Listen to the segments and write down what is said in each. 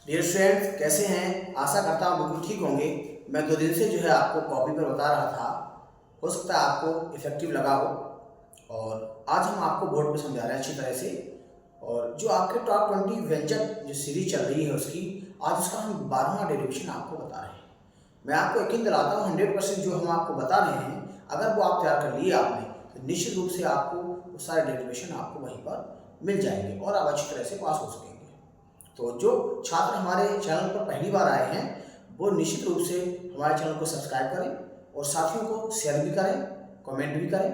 Dear students, कैसे हैं? आशा करता हूँ बिल्कुल ठीक होंगे। मैं 2 दिन से जो है आपको कॉपी पर बता रहा था, हो सकता है आपको इफेक्टिव लगा हो। और आज हम आपको बोर्ड पे समझा रहे हैं अच्छी तरह से। और जो आपके टॉप 20 व्यंजन जो सीरीज चल रही है उसकी, आज उसका हम 12वां डेरिवेशन आपको बता रहे हैं। मैं आपको यकीन दिलाता हूँ 100% जो हम आपको बता रहे हैं, अगर वो आप तैयार कर लिए आपने, तो निश्चित रूप से आपको वो सारे डेरिवेशन आपको वहीं पर मिल जाएंगे और आप अच्छी तरह से पास हो सकेंगे। तो जो छात्र हमारे चैनल पर पहली बार आए हैं, वो निश्चित रूप से हमारे चैनल को सब्सक्राइब करें और साथियों को शेयर भी करें, कमेंट भी करें,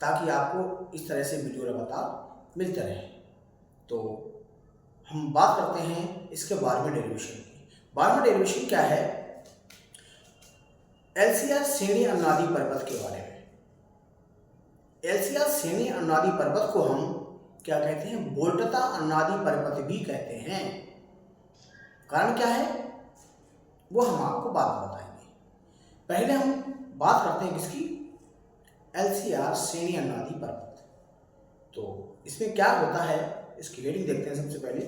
ताकि आपको इस तरह से वीडियो लगातार मिलते रहे। तो हम बात करते हैं इसके 12वें डेरिवेशन की। 12वां डेरिवेशन क्या है? एलसीआर श्रेणी अनुनादी परपथ के बारे में। एलसीआर श्रेणी अनुनादी परपथ को हम क्या कहते हैं? बोल्टता अनुनादी परपथ भी कहते हैं। कारण क्या है वो हम आपको बाद में बताएंगे। पहले हम बात करते हैं किसकी? एलसीआर श्रेणी अनुनादी परपथ। तो इसमें क्या होता है इसकी हेडिंग देखते हैं। सबसे पहले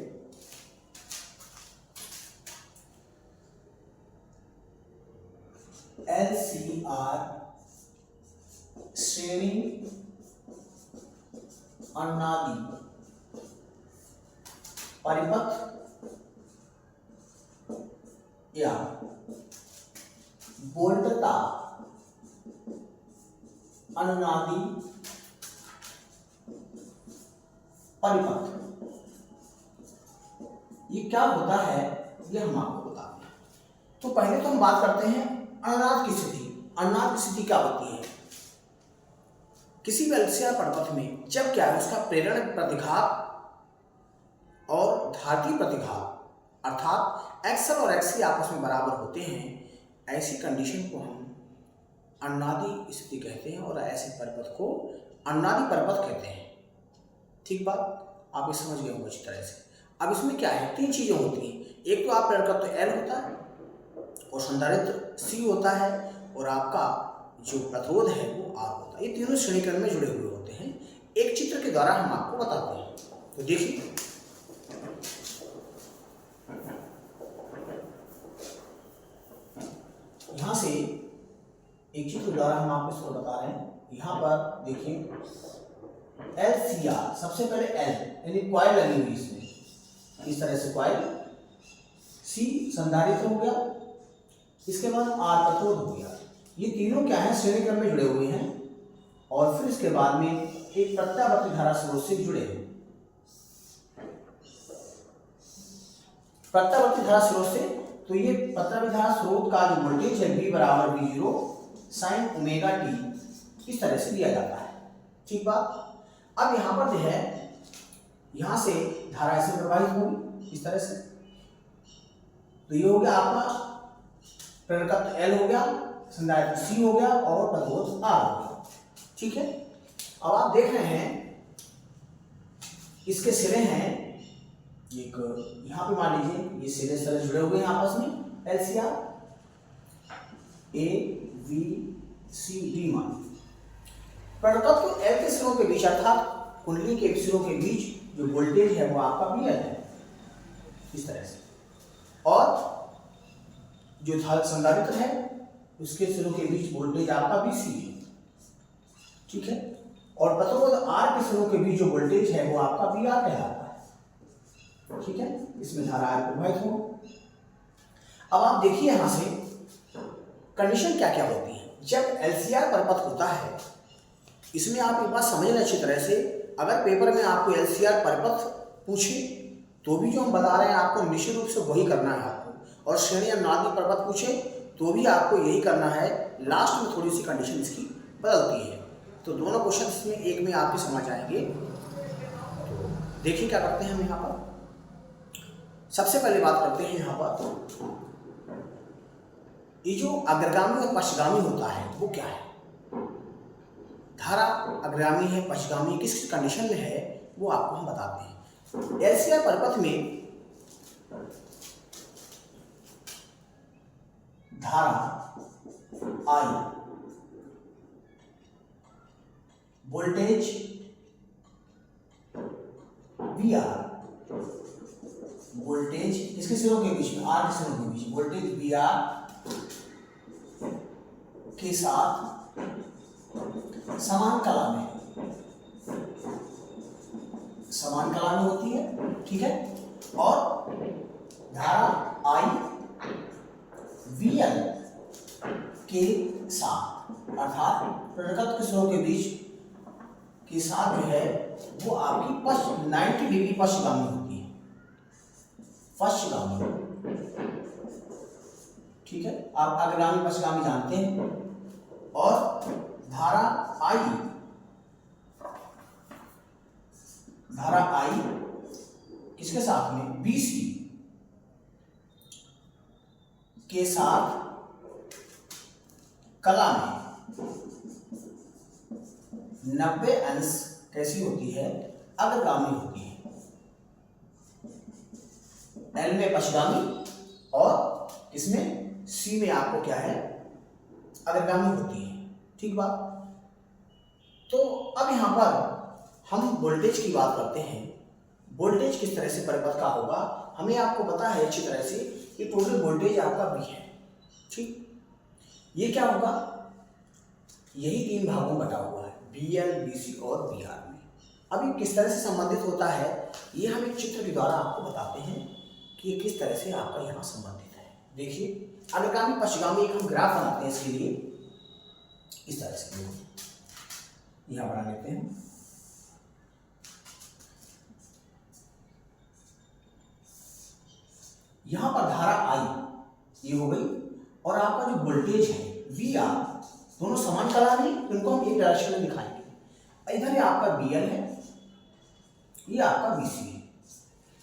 एलसीआर श्रेणी अनुनादी परिपथ या बोल्टता अनुनादी परिपथ, ये क्या होता है ये हम आपको बताते हैं। तो पहले तो हम बात करते हैं अनुनाद की स्थिति। अनुनाद की स्थिति क्या होती है? किसी भी एलसीआर परिपथ में जब क्या है उसका प्रेरण प्रतिघात और धारतीय प्रतिघात अर्थात एक्सल और एक्सी आपस में बराबर होते हैं, ऐसी कंडीशन को हम अनुनादी स्थिति कहते हैं और ऐसे परिपथ को अनुनादी परिपथ कहते हैं। ठीक बात, आप ये समझ गए होंगे अच्छी तरह से। अब इसमें क्या है, 3 चीजें होती हैं। एक तो आप प्रेरकत्व तो एल होता है और संधारित्र सी होता है और आपका जो प्रतिरोध है वो आर होता है। ये तीनों श्रेणीकरण में जुड़े हुए होते हैं। एक चित्र के द्वारा हम आपको बताते हैं। तो देखिए, यहां से एक चित्र द्वारा हम आपको इसको बता रहे हैं। यहां पर देखिए एलसीआर, सबसे पहले एल यानी कॉइल लगी हुई इसमें, इस तरह से कॉइल, सी संधारित्र हो गया, इसके बाद आर प्रतिरोध हो गया। ये तीनों क्या है? श्रेणीक्रम में जुड़े हुए हैं और फिर इसके बाद में एक प्रत्यावर्ती धारा स्रोत से जुड़े हैं। प्रत्यावर्ती धारा स्रोत से, तो ये प्रत्यावर्ती धारा स्रोत का जो वोल्टेज है V बराबर V0 साइन ओमेगा टी इस तरह से दिया जाता है। ठीक बात। अब यहां पर जो है यहां से धारा ऐसे प्रवाहित होगी इस तरह से। तो ये हो गया आपका प्रेरकत्व L हो गया, संधारित्र C हो गया और प्रतिरोध R हो गया। ठीक है। अब आप देख रहे हैं इसके सिरे हैं, एक यहां पे मान लीजिए ये सिरे सारे जुड़े हुए हैं आपस में, LCR A V C D मान। प्रेरकत्व L के सिरों के बीच अर्थात कुंडली के सिरों के बीच जो वोल्टेज है वो आपका VL है इस तरह से, और जो संधारित्र है उसके सिरों के बीच वोल्टेज आपका VC है। ठीक है। और प्रतिरोध R के सिरों के बीच जो वोल्टेज है वो आपका VR कहलाता है। ठीक है। इसमें धारा R प्रवाहित हो। अब आप देखिए यहां से कंडीशन क्या क्या होती है जब एलसीआर परिपथ होता है। इसमें आप एक बात समझ लें अच्छी तरह से, अगर पेपर में आपको एलसीआर परिपथ पूछे तो भी जो हम बता रहे हैं आपको निश्चित रूप से वही करना है आपको, और श्रेणी अनुनादी परिपथ पूछे तो भी आपको यही करना है। लास्ट में थोड़ी सी कंडीशन इसकी बदलती है, तो दोनों क्वेश्चन इसमें एक में आपके समझ आएंगे। तो देखिए क्या करते हैं हम यहाँ पर। सबसे पहले बात करते हैं यहाँ पर ये जो अग्रगामी और पश्चगामी होता है वो क्या है। धारा अग्रगामी है, पश्चगामी किस कंडीशन में है वो आपको हम बताते हैं। एलसीआर परिपथ में धारा I, वोल्टेज VR, वोल्टेज किसके सिरों के बीच में, आर के सिरों के बीच वोल्टेज वी आर के साथ समान कला में होती है, ठीक है। और धारा आई वी एल के साथ अर्थात प्रेरकत्व के सिरों के बीच के साथ जो है वो आपकी 90 डिग्री पश्चिमगामी होती है, पश्चिमगामी, ठीक है। आप अग्रगामी पश्चिमगामी जानते हैं। और धारा आई किसके साथ में, बीसी के साथ कला में 90 अंश कैसी होती है, अग्रगामी होती है। एल में पश्चिमगामी और इसमें सी में आपको क्या है, अग्रगामी होती है, ठीक बात। तो अब यहां पर हम वोल्टेज की बात करते हैं। वोल्टेज किस तरह से परिपथ का होगा, हमें आपको पता है अच्छी तरह से कि टोटल वोल्टेज आपका V है, ठीक। ये क्या होगा, यही 3 भागों में बटा हुआ है, VL, VC और VR में। अब ये किस तरह से संबंधित होता है, ये हम एक चित्र के द्वारा आपको बताते हैं कि ये किस तरह से आपका यहाँ संबंधित है। देखिए, अग्रगामी पश्चिमगामी एक हम ग्राफ बनाते हैं इसके लिए, इस तरह से यहाँ बना लेते हैं। यहाँ पर धारा आई ये हो गई और आपका जो वोल्टेज है VR, दोनों समान कला में, इनको हम एक डायरेक्शन में दिखाएंगे। इधर ये आपका BL है, ये आपका BC है।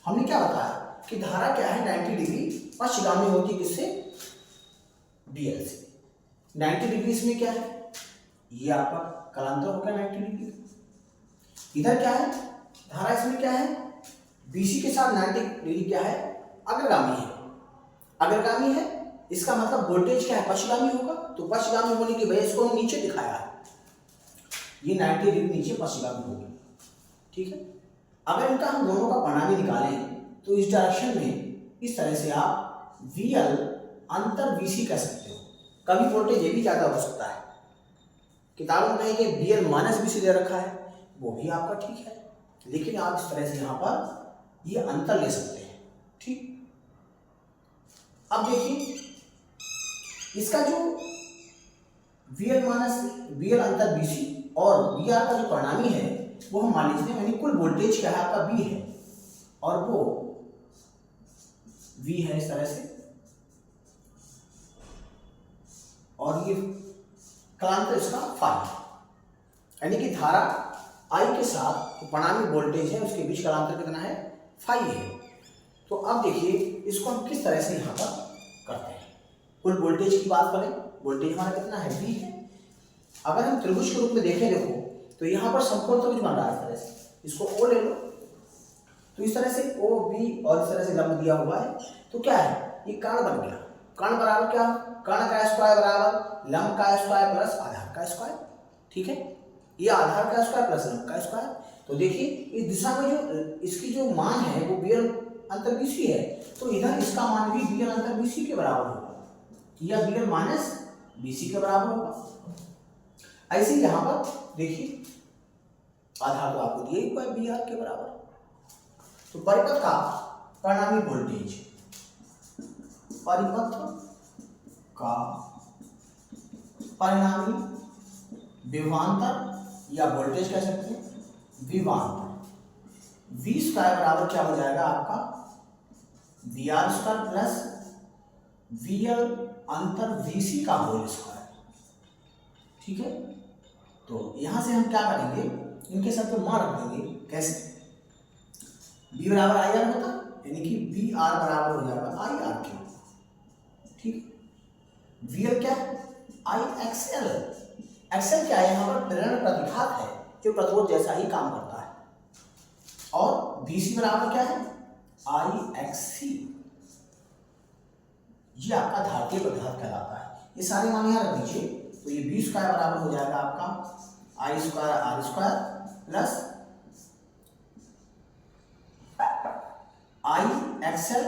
हमने क्या बताया कि धारा क्या है, 90 डिग्री पश्चिमगामी होती है, किससे, BL से। 90 डिग्री इसमें क्या है, ये आपका कलांतर हो गया 90 डिग्री। इधर क्या है, धारा इसमें क्या है, BC के साथ 90 डिग्री क्या है, अग्रगामी है। अग्रगामी है, इसका मतलब वोल्टेज क्या है, पश्चिमगामी होगा। तो पश्चिमगामी होने की वजह से इसको नीचे दिखाया है, ये 90 डिग्री नीचे पश्चिमगामी होगी, ठीक है। अगर इनका हम दोनों का परिणामी निकालें तो इस डायरेक्शन में इस तरह से आप VL अंतर VC कह सकते हो। कभी वोल्टेज ये भी ज्यादा हो सकता है, किताबों में कहेंगे VL माइनस VC दे रखा है, वो भी आपका ठीक है, लेकिन आप इस तरह से यहाँ पर ये अंतर ले सकते हैं, ठीक। अब देखिए, इसका जो VL अंतर BC और VR का जो परिणामी है वो हम मान लीजिए, यानी कुल वोल्टेज क्या है आपका V है और वो V है इस तरह से, और ये कलांतर इसका फाई, यानी कि धारा I के साथ जो परिणामी वोल्टेज है उसके बीच कलांतर कितना है, फाई है। तो अब देखिए इसको हम किस तरह से यहाँ पर करते हैं। कुल वोल्टेज की बात करें, वोल्टेज हमारा कितना है, V है। अगर हम त्रिभुज के रूप में देखें, देखो तो यहाँ पर समकोण त्रिभुज बन रहा है इस तरह से, इसको O ले लो, तो इस तरह से OB और इस तरह से लंब दिया हुआ है, तो क्या है, ये कर्ण बन गया। कर्ण बराबर क्या, कर्ण का स्क्वायर बराबर लंब का स्क्वायर प्लस आधार का स्क्वायर, ठीक है। ये आधार का स्क्वायर प्लस लंब का स्क्वायर। तो देखिए इस दिशा में जो इसकी जो मान है वो VL अंतर BC है, तो इधर इसका मान भी VL अंतर BC के बराबर होगा, या VL माइनस BC के बराबर होगा। ऐसे ही यहाँ पर देखिए आधार तो आपको दिया ही हुआ है VR के बराबर। तो परिपथ का परिणामी वोल्टेज, परिपथ का परिणामी विभवांतर या वोल्टेज कह सकते हैं, विभवांतर V स्क्वायर बराबर क्या हो जाएगा आपका, VR स्क्वायर प्लस VL अंतर VC का होल स्क्वायर, ठीक है। तो यहां से हम क्या करेंगे, इनके साथ तो मान रख देंगे, कैसे, V बराबर आई आर होता, यानी कि VR बराबर हो जाएगा आई आर क्यू, ठीक। VL क्या है, IXL। एक्सएल क्या है, यहाँ पर प्रेरण प्रतिघात है जो प्रतिरोध जैसा ही काम करता है। और VC बराबर क्या है, IXC, ये आपका धात्रीय प्रतिघात कहलाता है। ये सारे मान यहाँ रख दीजिए, तो ये V स्क्वायर बराबर हो जाएगा आपका I square R square plus IXL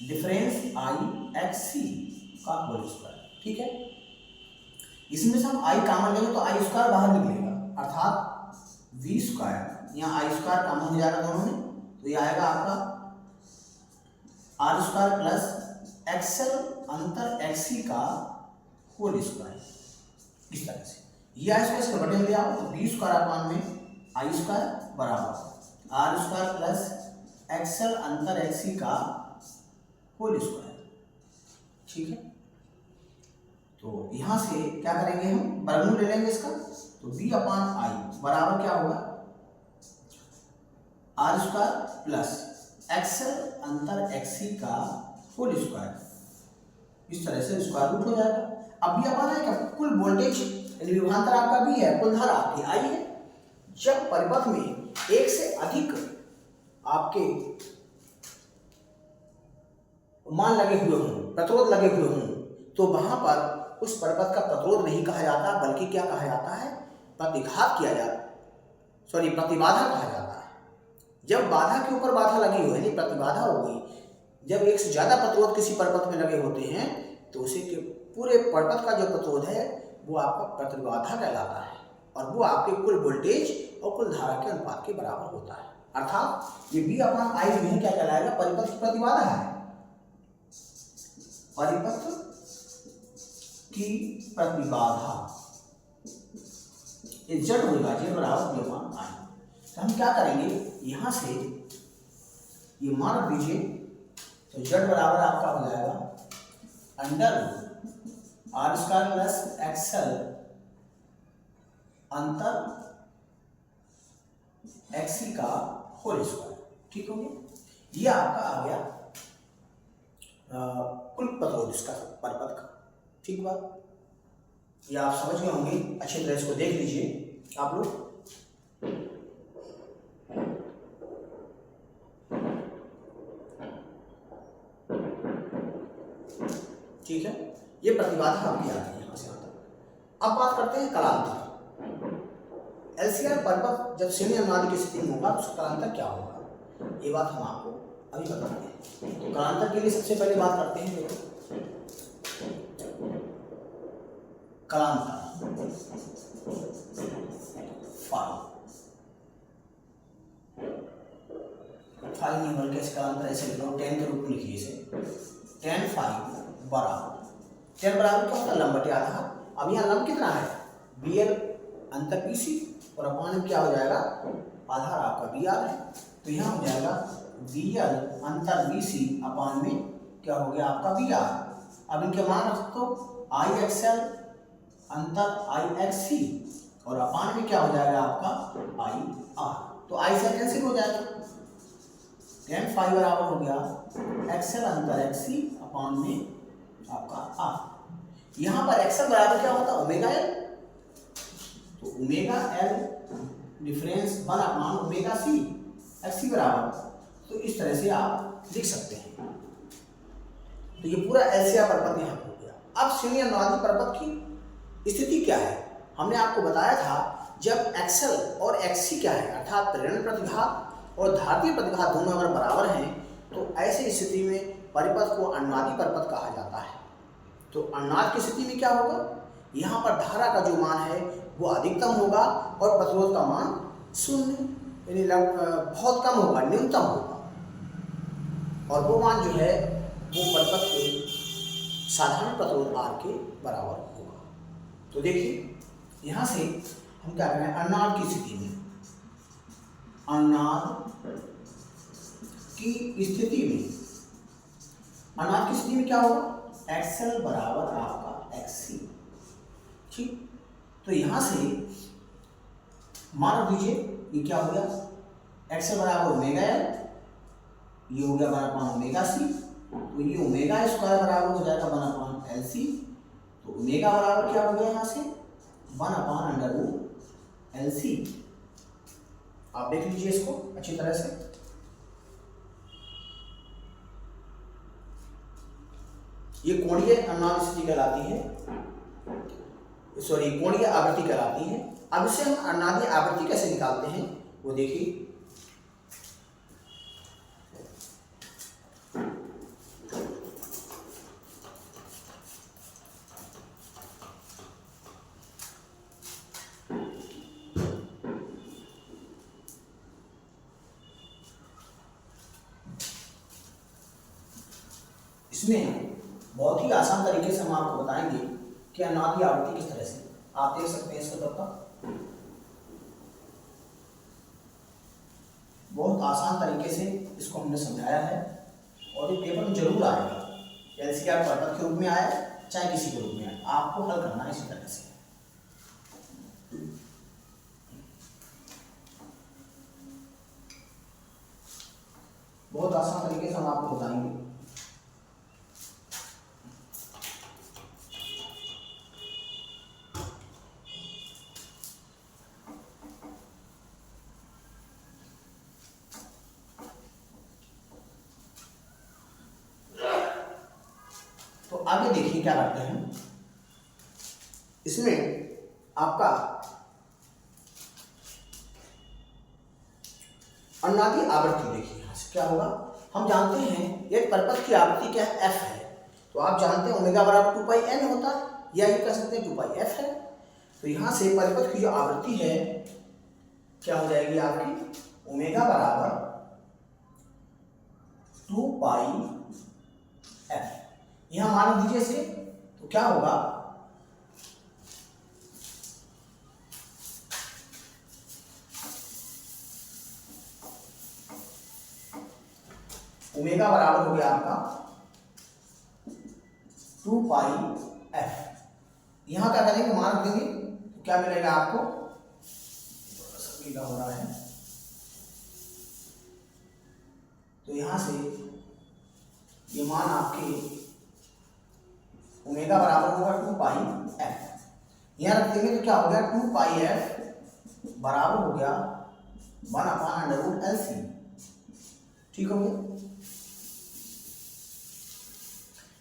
difference I X C का होल स्क्वायर। ठीक है, इसमें से हम आई कॉमन लेंगे तो आई स्क्वायर बाहर निकलेगा, अर्थात वी स्क्वायर, यहाँ आई स्क्वायर कॉमन हो जाएगा दोनों में, तो ये आएगा आपका आर स्क्वायर प्लस एक्सएल अंतर एक्सी का होल स्क्वायर। इस तरह से ये आई स्क्वायर इसके बटे में ले आओ तो बी स्क्वायर अपॉन में आई स्क्वायर बराबर आर स्क्वायर प्लस एक्सएल अंतर एक्सी का होल स्क्वायर। ठीक है, तो यहां से क्या करेंगे, हम वर्गमूल ले लेंगे इसका, तो b अपॉन आई बराबर क्या होगा आर स्क्वायर प्लस एक्सएल अंतर एक्सी का होल स्क्वायर। इस तरह से स्क्वायर रूट हो जाएगा। अब b अपॉन आई क्या, कुल वोल्टेज यानी विभवांतर आपका b है, कुल धारा आपकी i है। जब परिपथ में एक से अधिक आपके मान लगे हुए हों, प्रतिरोध लगे हुए हों, तो वहां पर उस परिपथ का प्रतिरोध नहीं कहा जाता, बल्कि क्या कहा जाता है, प्रतिघात किया जाता, प्रतिबाधा कहा जाता है। जब बाधा के ऊपर बाधा लगी हो यानी प्रतिबाधा होगी, जब एक से ज्यादा प्रतिरोध किसी परिपथ में लगे होते हैं तो उसे के पूरे परिपथ का जो प्रतिरोध है वो आपका प्रतिबाधा कहलाता है, और वो आपके कुल वोल्टेज और कुल धारा के अनुपात के बराबर होता है। अर्थात ये बी अपॉन आई जो है क्या कहलाएगा, परिपथ की प्रतिबाधा है, परिपथ की प्रतिबाधा Z होगा, Z बराबर बी अपॉन आई। तो हम क्या करेंगे, यहां से ये मान रख दीजिए, तो Z बराबर आपका हो जाएगा under R square plus XL अंतर एक्सी का होल स्क्वायर। ठीक हो गया, ये आपका आ गया कुल प्रतिरोध इसका परिपथ का। ठीक बात, ये आप समझ गए होंगे, अच्छी तरह इसको देख लीजिए आप लोग। ठीक है, ये प्रतिबाधा आपकी आ गई यहां से यहां तक। अब बात करते हैं कलांतर। एलसीआर परिपथ जब श्रेणी अनुनादी की स्थिति में होगा तो उसका कलांतर क्या होगा, ये बात हम आपको अभी बताते हैं। तो कलांतर के लिए सबसे पहले बात करते हैं, देखो कलांतर फाई नहीं बल्कि इस कलांतर ऐसे लिखो, 10 के रूप में लिखिए इसे, 10 फाई बराबर 10 बराबर क्या होता है, लंब बटे आधा। अब यहाँ लंब कितना है, बी एल अंतर पी सी, और अपॉन में क्या हो जाएगा, आधार आपका बी आर है, तो यहाँ हो जाएगा बी एल अंतर बी सी अपॉन में क्या हो गया आपका बी आर। अब इनके मान रख दो, आई एक्स एल अंतर आई एक्स सी, और अपॉन में क्या हो जाएगा आपका आई आर। तो आई से कैंसिल हो जाएगा, 10 फाई बराबर हो गया एक्सएल अंतर एक्सी अपॉन में आपका आर। यहां पर एक्सएल बराबर क्या होता है, ओमेगा एल, तो omega L difference 1 upon omega C XC बराबर, तो इस तरह से आप लिख सकते हैं। तो ये पूरा एलसीआर परिपथ यहाँ हो गया। अब श्रेणी अनुनादी परिपथ की स्थिति क्या है, हमने आपको बताया था जब एक्सएल और एक्सी क्या है, अर्थात प्रेरण प्रतिघात और धात्रीय प्रतिघात दोनों अगर बराबर हैं तो ऐसी स्थिति में परिपथ को अनुनादी परिपथ कहा जाता है। तो अनुनाद की स्थिति में क्या होगा, यहाँ पर धारा का जो मान है वो अधिकतम होगा और प्रतिरोध का मान शून्य यानी बहुत कम होगा, न्यूनतम होगा, और वो मान जो है वो परिपथ के साधारण प्रतिरोध R के बराबर होगा। तो देखिए यहाँ से हम क्या करें, अनुनाद की स्थिति में, अनुनाद की स्थिति में, अनुनाद की स्थिति में क्या होगा, एक्सएल बराबर आपका एक्सी। ठीक, तो यहां से मान दीजिए ये क्या हो गया, एक्सएल बराबर ओमेगा एल, ये हो गया 1/, ओमेगा सी, तो ये ओमेगा स्क्वायर बराबर हो जाएगा 1/, एल सी। तो ओमेगा बराबर क्या हो गया यहाँ से 1/√, एल सी। आप देख लीजिए इसको अच्छी तरह से। ये कोणीय अनुनाद स्थिति कहलाती है, सॉरी कोणीय आवृत्ति कहलाती है। अब इसे हम अनुनादी आवृत्ति कैसे निकालते हैं वो देखिए। इसमें बहुत ही आसान तरीके से हम आपको बताएंगे कि अनुनादी आवृत्ति किस तरह से, आप देख सकते हैं इसको तब तक बहुत आसान तरीके से इसको हमने समझाया है और ये पेपर में जरूर आएगा, एलसीआर पद्धति के रूप में आया चाहे किसी के रूप में आए, आपको हल करना है इसी तरह से। बहुत आसान तरीके से हम आपको बताएंगे। तो आगे देखिए क्या करते हैं, इसमें आपका अनुनादी आवृत्ति देखिए यहां से क्या होगा, हम जानते हैं एक परिपथ की आवृत्ति क्या है, एफ है। तो आप जानते हैं ओमेगा बराबर 2πn होता है, या ये कह सकते हैं 2πf है। तो यहां से परिपथ की जो आवृत्ति है क्या हो जाएगी आपकी, ओमेगा बराबर 2πf। यहां मान दीजिए से, तो क्या होगा, ओमेगा बराबर हो गया आपका 2πf। यहां क्या करेंगे, मान रख देंगे, तो क्या मिलेगा आपको, थोड़ा सा गीला हो रहा है, तो यहां से ये मान आपके ओमेगा बराबर होगा 2πf। यहां रख देंगे तो क्या हो गया, 2πf बराबर हो गया 1/√LC। ठीक हो गया।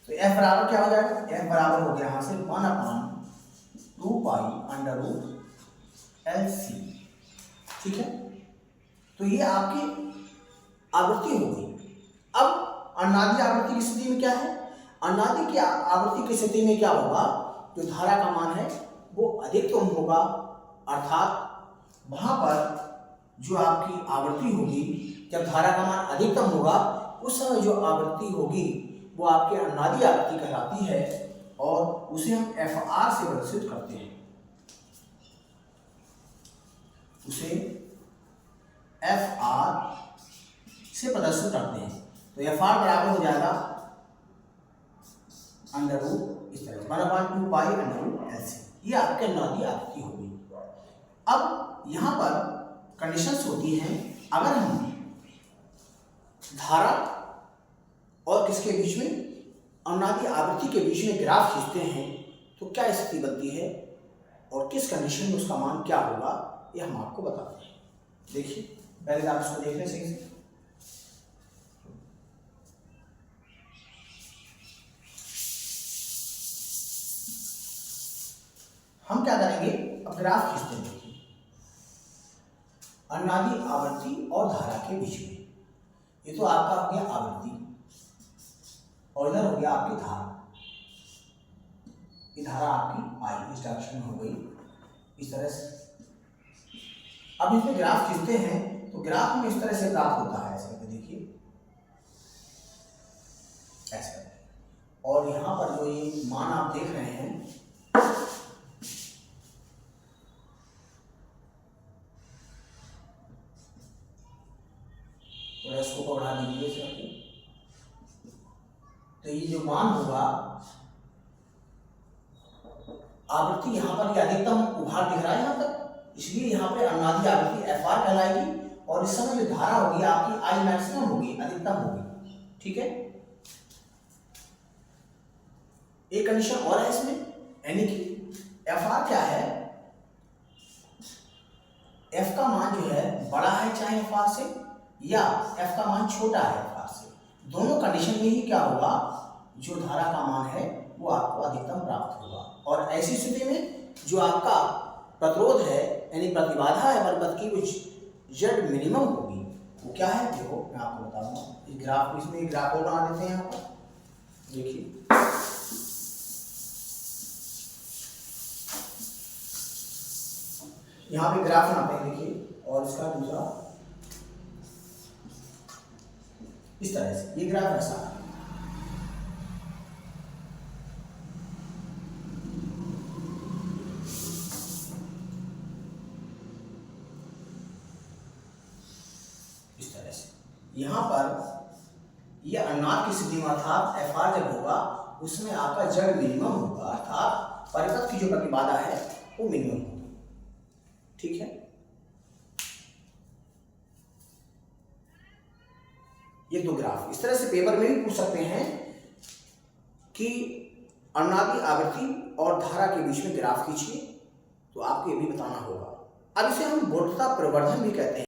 तो f बराबर क्या हो जाएगा, f बराबर हो गया यहां से 1/2π√LC। ठीक है, तो ये आपकी आवृत्ति हो गई। अब अनुनादी आवृत्ति की स्थिति में क्या है, अनुनादी की आवृत्ति की स्थिति में क्या होगा, जो धारा का मान है वो अधिकतम होगा, अर्थात वहां पर जो आपकी आवृत्ति होगी, जब धारा का मान अधिकतम होगा उस समय जो आवृत्ति होगी वो आपकी अनुनादी आवृत्ति कहलाती है और उसे हम FR से प्रदर्शित करते हैं, उसे FR से प्रदर्शित करते हैं। तो FR बराबर हो जाएगा √, इस तरह 1/2π√LC। ये आपके अनुनादी आवृत्ति होगी। अब यहां पर कंडीशंस होती हैं, अगर हम धारा और किसके बीच में, अनुनादी आवृत्ति के बीच में ग्राफ खींचते हैं तो क्या स्थिति बनती है और किस कंडीशन में उसका मान क्या होगा, ये हम आपको बताते हैं। देखिए पहले आप इसको देख लें सही से। हम क्या करेंगे, अब ग्राफ खींचते हैं। देखिए अनुनादी आवृत्ति और धारा के बीच में, ये तो आपका हो गया आवृत्ति और इधर हो गया आपकी धारा। ये धारा आपकी आई इस डायरेक्शन में हो गई, इस तरह से। अब इसमें ग्राफ खींचते हैं तो ग्राफ में इस तरह से प्राप्त होता है, ऐसे करके देखिए ऐसे। और यहां पर जो ये मान आप देख रहे हैं, तो इसको को बढ़ा दीजिए इस करके, तो ये जो मान होगा आवृत्ति यहां पर ये अधिकतम उभार दिख रहा है यहां तक, इसलिए यहां पे अनुनादी आवृत्ति FR कहलाएगी और इस समय जो धारा होगी आपकी I मैक्सिमम होगी, अधिकतम होगी। ठीक है, एक कंडीशन और है इसमें, यानी कि FR क्या है, F का मान जो है बड़ा है चाहे FR से, या F का मान छोटा है FR से, दोनों कंडीशन में ही क्या होगा, जो धारा का मान है वो आपको अधिकतम प्राप्त होगा। और ऐसी स्थिति में जो आपका प्रतिरोध है यानी प्रतिबाधा है परिपथ की, कुछ Z मिनिमम होगी, वो क्या है, देखो मैं आपको बताऊंगा। इस ग्राफ, इसमें ग्राफ और बना देते हैं यहाँ पर, देखिए यहाँ पे ग्राफ बनाते हैं, देखिए, और इसका दूसरा इस तरह से, ये ग्राफ ऐसा है। यहाँ पर ये अनुनाद की स्थिति में अर्थात FR जब होगा उसमें आपका जड़ मिनिमम होगा, अर्थात परिपथ की जो प्रतिबाधा है वो मिनिमम होगी। ठीक है, ये दो ग्राफ इस तरह से पेपर में भी पूछ सकते हैं कि अनुनादी आवृत्ति और धारा के बीच में ग्राफ खींचिए, तो आपको ये भी बताना होगा। अब इसे हम बोधता प्रवर्धन भी कहते हैं।